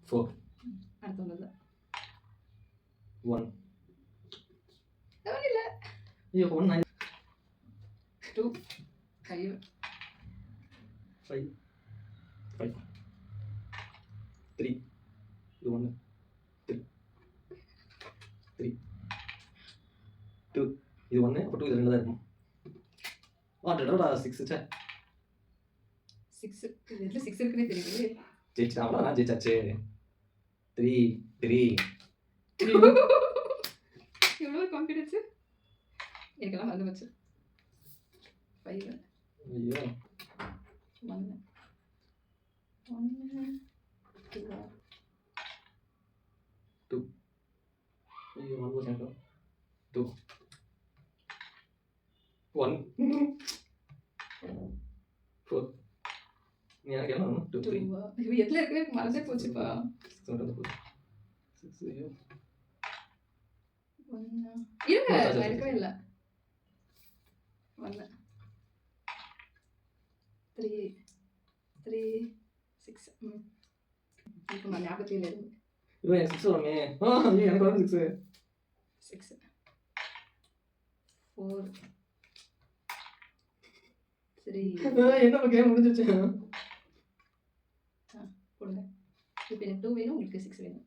4 அடுத்து வந்தது 1 செவன் இல்லை ஐயோ 1 9 2 5 5 5 3 இது 1 3 3 2 இது 1 அப்போ 2 இது 2 தான் இருக்கும் வாட்டடா 6 சே 6 இது எதுல 6 இருக்குன்னே தெரியல ஜெயிச்சா அவ்வளோதான் ஜெயிச்சாச்சு 3 3 எவ்வளோ கான்ஃபிடன்ஸ் எனக்கெல்லாம் மறந்து போச்சு 5 ஐயோ 1 1 2 2 ஐயோ 1% 2 1 4 நீ எனக்கு என்ன 2 3 இது எதுல இருக்குன்னு எனக்கு மறந்தே போச்சுப்பா 6 ஐயோ 1 இருங்க நான் இருக்கவே இல்லை 1 3 3 6 இப்போ நான் ஞாபகத்தில் இருந்து இவன் 6 வருமே ஐயோ எனக்கு வரும் 6 6 4 3 என்ன கேம் முடிஞ்சிச்சு கொடுங்க இப்போ எனக்கு 2 வேணும் உங்களுக்கு 6 வேணும்